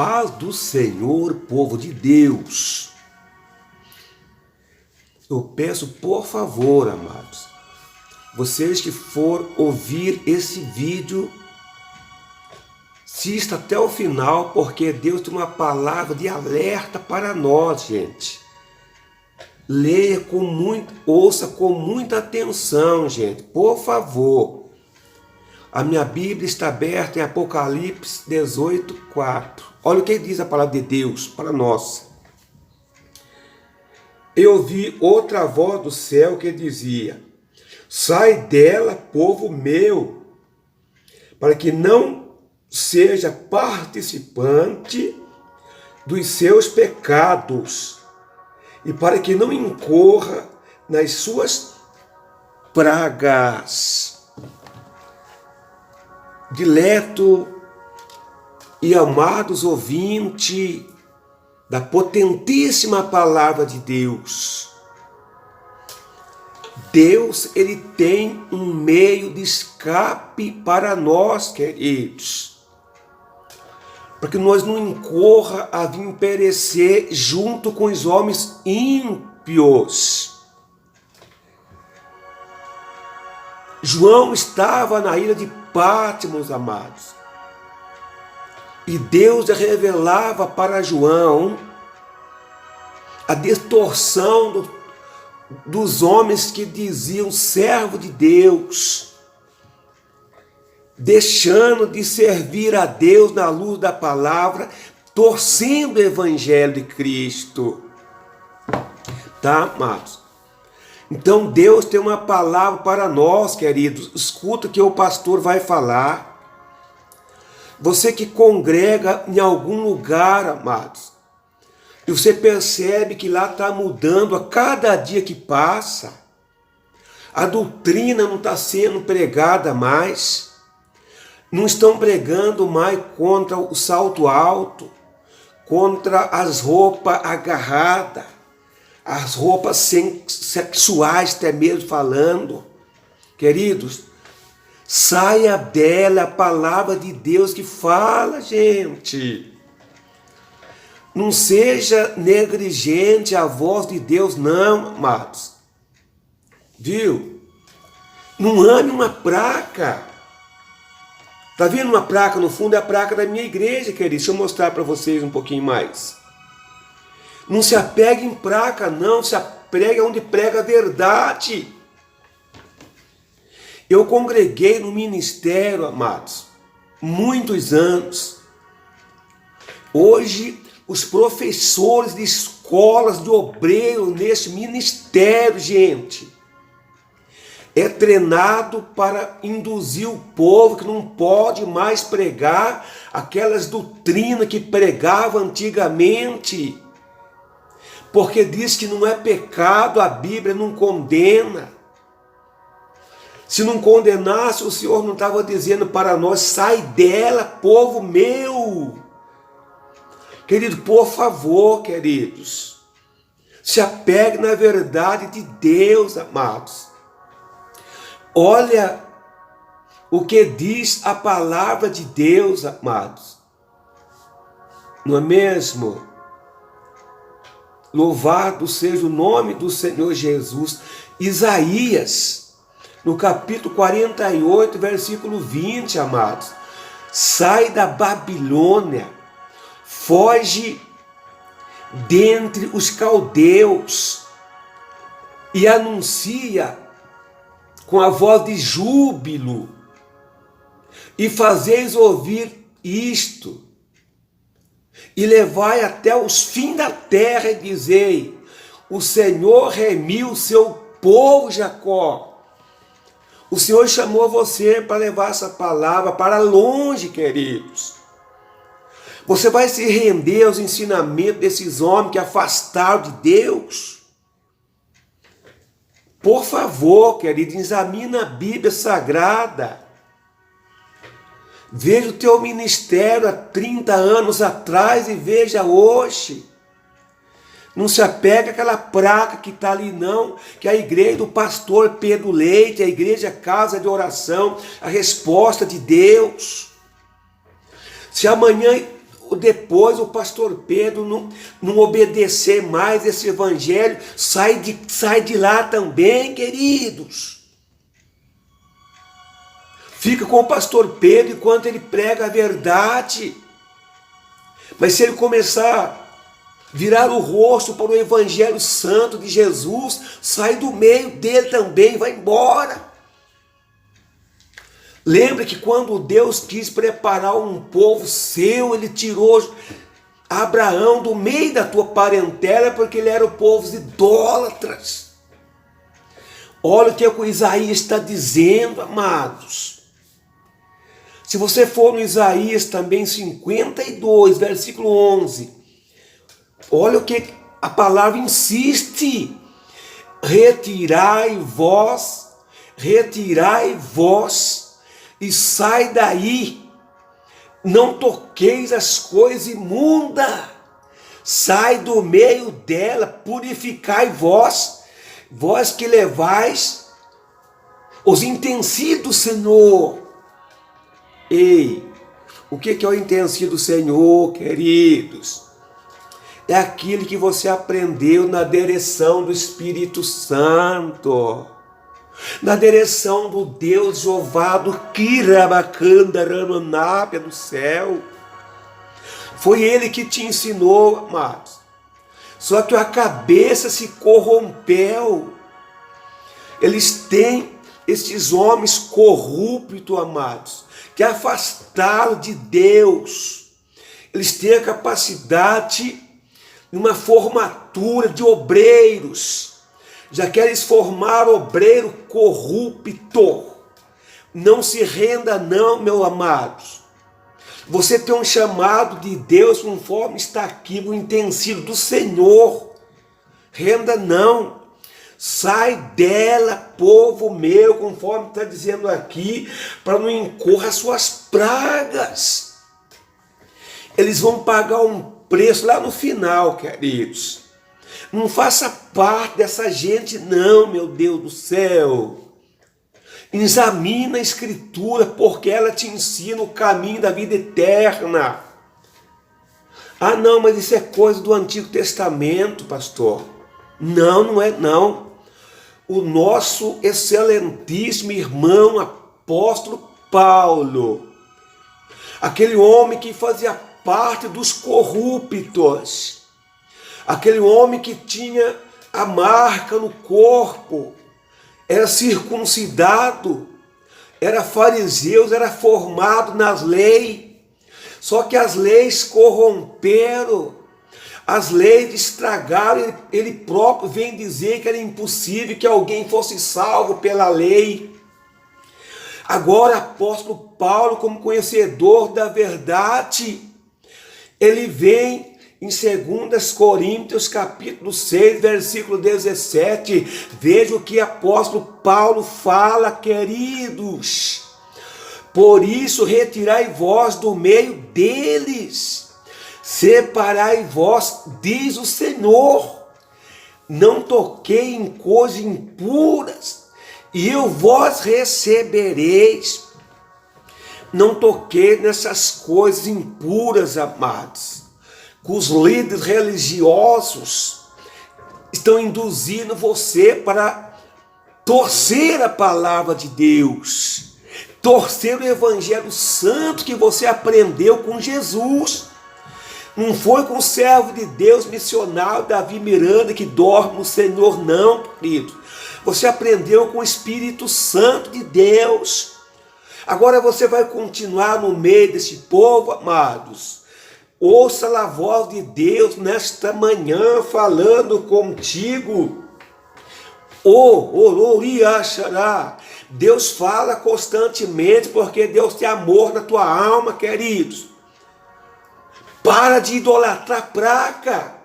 paz do Senhor, povo de Deus. Eu peço, por favor, amados, vocês que for ouvir esse vídeo, assista até o final, porque Deus tem uma palavra de alerta para nós, gente. Leia ouça com muita atenção, gente, por favor. A minha Bíblia está aberta em Apocalipse 18:4. Olha o que diz a palavra de Deus para nós. Eu ouvi outra voz do céu que dizia: sai dela, povo meu, para que não seja participante dos seus pecados e para que não incorra nas suas pragas. Dileto e amados ouvintes da potentíssima palavra de Deus, Deus, Ele tem um meio de escape para nós, queridos, para que nós não incorra a vir perecer junto com os homens ímpios. João estava na ilha de Patmos, amados, e Deus revelava para João a distorção dos homens que diziam servo de Deus, deixando de servir a Deus na luz da palavra, torcendo o evangelho de Cristo. Tá, amados? Então Deus tem uma palavra para nós, queridos. Escuta o que o pastor vai falar. Você que congrega em algum lugar, amados, e você percebe que lá está mudando a cada dia que passa, a doutrina não está sendo pregada mais, não estão pregando mais contra o salto alto, contra as roupas agarradas, as roupas sexuais até mesmo falando. Queridos, saia dela, a palavra de Deus que fala, gente. Não seja negligente à voz de Deus, não, amados. Viu? Não ame uma placa. Tá vendo uma placa no fundo? É a placa da minha igreja, queridos. Deixa eu mostrar para vocês um pouquinho mais. Não se apegue em placa, não. Se apegue onde prega a verdade. Eu congreguei no ministério, amados, muitos anos. Hoje, os professores de escolas de obreiro neste ministério, gente, é treinado para induzir o povo que não pode mais pregar aquelas doutrinas que pregava antigamente. Porque diz que não é pecado, a Bíblia não condena. Se não condenasse, o Senhor não estava dizendo para nós: sai dela, povo meu. Querido, por favor, queridos, se apegue na verdade de Deus, amados. Olha o que diz a palavra de Deus, amados. Não é mesmo? Louvado seja o nome do Senhor Jesus. Isaías, no capítulo 48, versículo 20, amados. Sai da Babilônia, foge dentre os caldeus e anuncia com a voz de júbilo, e fazeis ouvir isto, e levai até os fins da terra e dizei: o Senhor remiu o seu povo Jacó. O Senhor chamou você para levar essa palavra para longe, queridos. Você vai se render aos ensinamentos desses homens que afastaram de Deus? Por favor, querido, examina a Bíblia Sagrada. Veja o teu ministério há 30 anos atrás e veja hoje. Não se apega àquela placa que está ali, não, que é a igreja do pastor Pedro Leite, a igreja Casa de Oração, a resposta de Deus. Se amanhã depois o pastor Pedro não obedecer mais esse evangelho, sai de lá também, queridos. Fica com o pastor Pedro enquanto ele prega a verdade. Mas se ele começar a virar o rosto para o evangelho santo de Jesus, sai do meio dele também, vai embora. Lembre que quando Deus quis preparar um povo seu, ele tirou Abraão do meio da tua parentela, porque ele era o povo de idólatras. Olha o que o Isaías está dizendo, amados. Se você for no Isaías também 52, versículo 11, olha o que a palavra insiste. Retirai vós, e sai daí. Não toqueis as coisas imundas. Sai do meio dela, purificai vós, vós que levais os utensílios do Senhor. Ei, o que é o utensílio do Senhor, queridos? É aquilo que você aprendeu na direção do Espírito Santo, na direção do Deus Jeová, do Kirabacanda Ranonápia do céu. Foi Ele que te ensinou, amados. Só que a cabeça se corrompeu. Eles têm, esses homens corruptos, amados, que afastaram de Deus. Eles têm a capacidade de uma formatura de obreiros. Já que eles formaram obreiro corrupto. Não se renda não, meu amados. Você tem um chamado de Deus conforme está aqui no utensílio do Senhor. Renda não. Sai dela, povo meu, conforme está dizendo aqui, para não incorrer as suas pragas. Eles vão pagar um preço lá no final, queridos. Não faça parte dessa gente não, meu Deus do céu. Examina a Escritura, porque ela te ensina o caminho da vida eterna. Ah não, mas isso é coisa do Antigo Testamento, pastor. Não, não é não. O nosso excelentíssimo irmão apóstolo Paulo, aquele homem que fazia parte dos corruptos, aquele homem que tinha a marca no corpo, era circuncidado, era fariseu, era formado nas leis, só que as leis corromperam, as leis estragaram, ele próprio vem dizer que era impossível que alguém fosse salvo pela lei. Agora, apóstolo Paulo, como conhecedor da verdade, ele vem em 2 Coríntios capítulo 6, versículo 17, veja o que o apóstolo Paulo fala, queridos. Por isso retirai vós do meio deles, separai vós, diz o Senhor, não toquei em coisas impuras, e eu vós recebereis. Não toquei nessas coisas impuras, amados, que os líderes religiosos estão induzindo você para torcer a palavra de Deus, torcer o evangelho santo que você aprendeu com Jesus. Não foi com o servo de Deus missionário Davi Miranda que dorme no Senhor, não, querido. Você aprendeu com o Espírito Santo de Deus. Agora você vai continuar no meio desse povo, amados. Ouça a voz de Deus nesta manhã falando contigo. Deus fala constantemente porque Deus tem amor na tua alma, queridos. Para de idolatrar praga.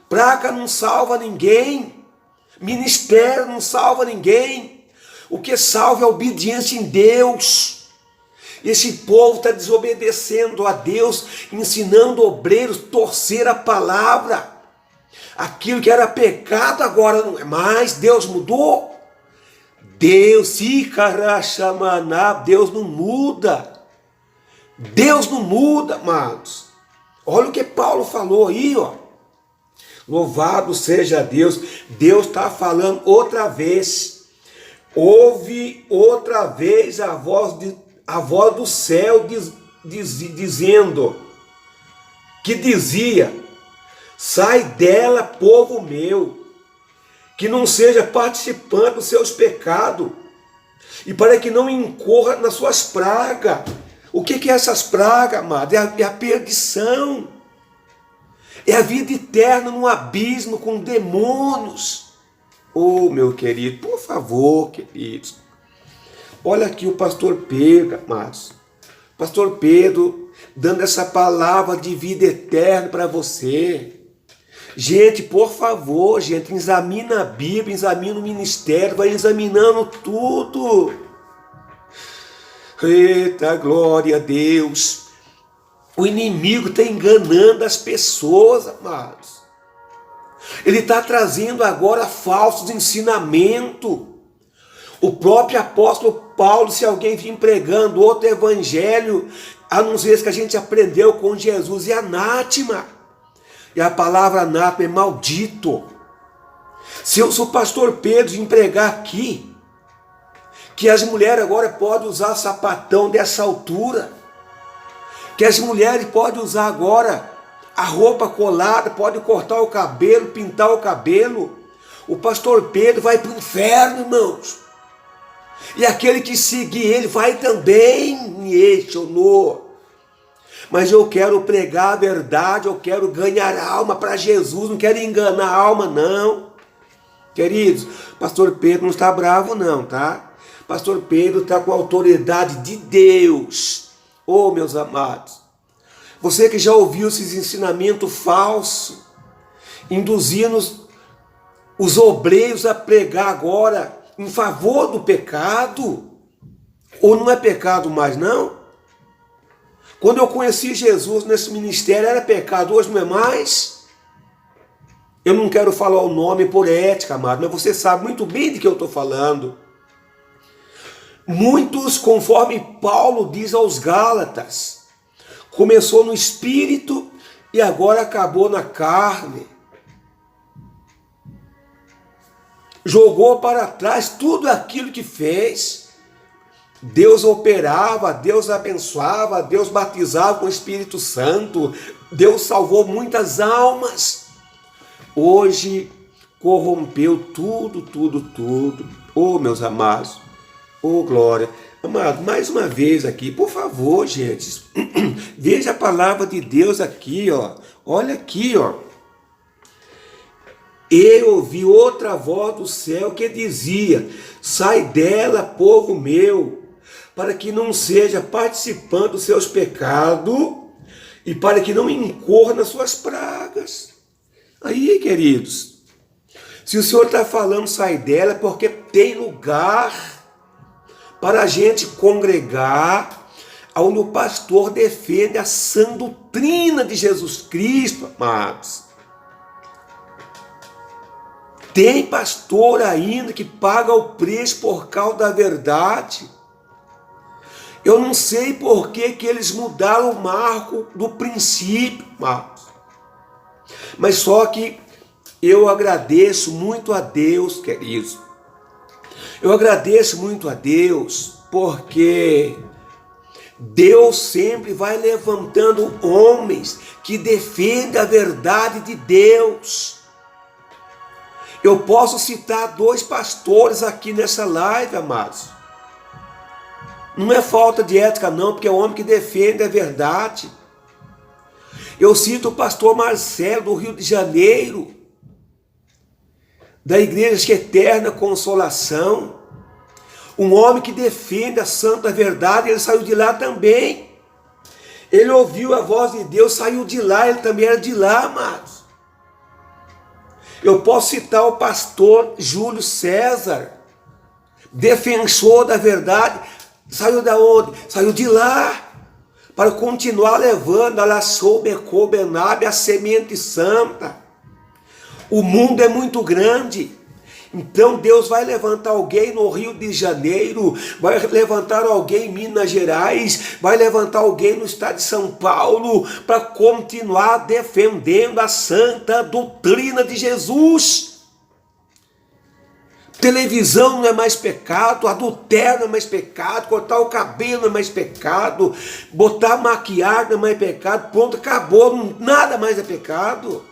Praga não salva ninguém. Ministério não salva ninguém. O que salva é a obediência em Deus. Esse povo está desobedecendo a Deus, ensinando obreiros a torcer a palavra. Aquilo que era pecado agora não é mais. Deus mudou. Deus não muda. Deus não muda, amados. Olha o que Paulo falou aí, ó. Louvado seja Deus. Deus está falando outra vez. Ouve outra vez a voz do céu dizendo, que dizia: sai dela, povo meu, que não seja participante dos seus pecados, e para que não incorra nas suas pragas. O que é essas pragas, amado? É a perdição. É a vida eterna no abismo com demônios. Oh, meu querido, por favor, queridos. Olha aqui o pastor Pedro, amados. Pastor Pedro dando essa palavra de vida eterna para você. Gente, por favor, gente, examina a Bíblia, examina o ministério, vai examinando tudo. Eita, glória a Deus. O inimigo está enganando as pessoas, amados. Ele está trazendo agora falsos ensinamentos. O próprio apóstolo Paulo, se alguém vir pregando outro evangelho, a não ser que a gente aprendeu com Jesus, é anátema. E a palavra anátema é maldito. Se o pastor Pedro vir pregar aqui, que as mulheres agora podem usar sapatão dessa altura, que as mulheres podem usar agora a roupa colada, podem cortar o cabelo, pintar o cabelo, o pastor Pedro vai para o inferno, irmãos. E aquele que seguir ele vai também, mas eu quero pregar a verdade, eu quero ganhar alma para Jesus, não quero enganar a alma, não. Queridos, pastor Pedro não está bravo não, tá? Pastor Pedro está com a autoridade de Deus. Oh, meus amados, você que já ouviu esses ensinamentos falsos, induzindo os obreiros a pregar agora em favor do pecado, ou não é pecado mais não? Quando eu conheci Jesus nesse ministério era pecado, hoje não é mais? Eu não quero falar o nome por ética, amado, mas você sabe muito bem de que eu estou falando. Muitos, conforme Paulo diz aos Gálatas, começou no espírito e agora acabou na carne. Jogou para trás tudo aquilo que fez. Deus operava, Deus abençoava, Deus batizava com o Espírito Santo, Deus salvou muitas almas. Hoje corrompeu tudo. Oh, meus amados, oh, glória. Amado, mais uma vez aqui, por favor, gente, veja a palavra de Deus aqui, ó. Olha aqui, ó. Eu ouvi outra voz do céu que dizia: sai dela, povo meu, para que não seja participante dos seus pecados e para que não incorra nas suas pragas. Aí, queridos, se o Senhor está falando sai dela, é porque tem lugar para a gente congregar, onde o pastor defende a sã doutrina de Jesus Cristo, amados. Tem pastor ainda que paga o preço por causa da verdade. Eu não sei por que eles mudaram o marco do princípio, mas só que eu agradeço muito a Deus, queridos. Eu agradeço muito a Deus, porque Deus sempre vai levantando homens que defendem a verdade de Deus. Eu posso citar 2 pastores aqui nessa live, amados. Não é falta de ética não, porque é o homem que defende a verdade. Eu cito o pastor Marcelo, do Rio de Janeiro, da Igreja Eterna Consolação. Um homem que defende a santa verdade, ele saiu de lá também. Ele ouviu a voz de Deus, saiu de lá, ele também era de lá, amados. Eu posso citar o pastor Júlio César, defensor da verdade, saiu da onde? Saiu de lá, para continuar levando a semente santa. O mundo é muito grande, Então Deus vai levantar alguém no Rio de Janeiro, vai levantar alguém em Minas Gerais, vai levantar alguém no estado de São Paulo para continuar defendendo a santa doutrina de Jesus. Televisão não é mais pecado, adultério não é mais pecado, cortar o cabelo não é mais pecado, botar maquiagem não é mais pecado, pronto, acabou, nada mais é pecado.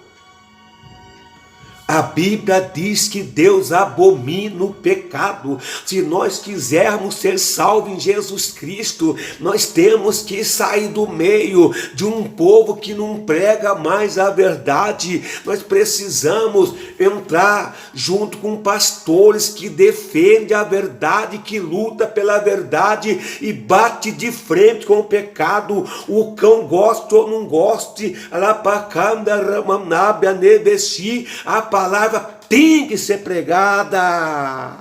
A Bíblia diz que Deus abomina o pecado. Se nós quisermos ser salvos em Jesus Cristo, nós temos que sair do meio de um povo que não prega mais a verdade. Nós precisamos entrar junto com pastores que defendem a verdade, que luta pela verdade e bate de frente com o pecado. O cão goste ou não goste, a palavra tem que ser pregada.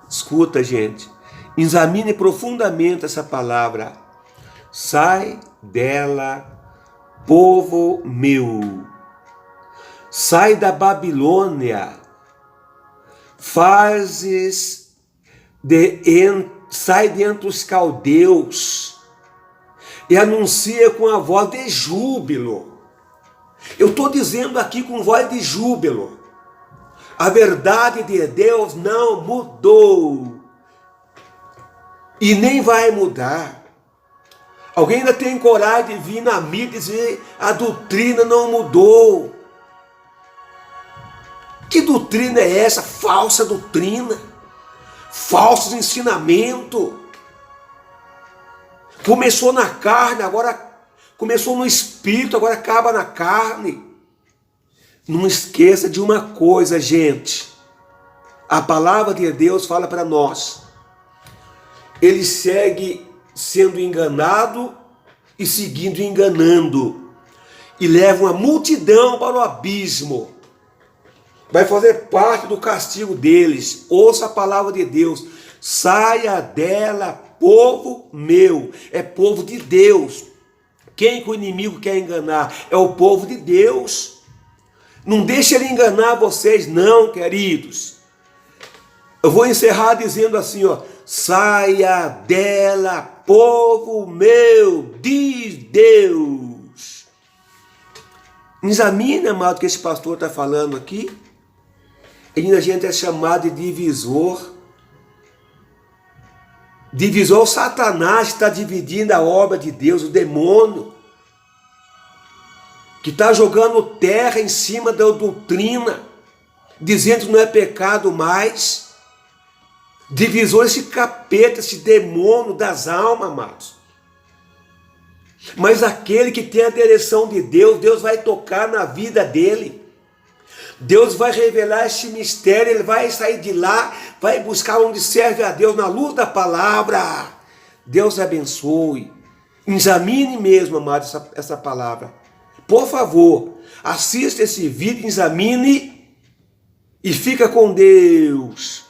Escuta, gente, examine profundamente essa palavra. Sai dela, povo meu. Sai da Babilônia. Sai de entre os caldeus e anuncia com a voz de júbilo. Eu estou dizendo aqui com voz de júbilo. A verdade de Deus não mudou. E nem vai mudar. Alguém ainda tem coragem de vir na mídia e dizer a doutrina não mudou. Que doutrina é essa? Falsa doutrina. Falsos ensinamentos. Começou na carne, agora começou no espírito, agora acaba na carne. Não esqueça de uma coisa, gente. A palavra de Deus fala para nós. Ele segue sendo enganado e seguindo enganando. E leva uma multidão para o abismo. Vai fazer parte do castigo deles. Ouça a palavra de Deus. Saia dela, povo meu. É povo de Deus. Quem que o inimigo quer enganar? É o povo de Deus. Não deixe ele enganar vocês, não, queridos. Eu vou encerrar dizendo assim, ó. Saia dela, povo meu, diz Deus. Examine, amado, o que esse pastor está falando aqui. Ainda a gente é chamado de divisor. Divisor, Satanás está dividindo a obra de Deus, o demônio, que está jogando terra em cima da doutrina, dizendo que não é pecado mais. Divisor, esse capeta, esse demônio das almas, amados. Mas aquele que tem a direção de Deus, Deus vai tocar na vida dele. Deus vai revelar este mistério, ele vai sair de lá, vai buscar onde serve a Deus, na luz da palavra. Deus abençoe. Examine mesmo, amado, essa palavra. Por favor, assista esse vídeo, examine e fica com Deus.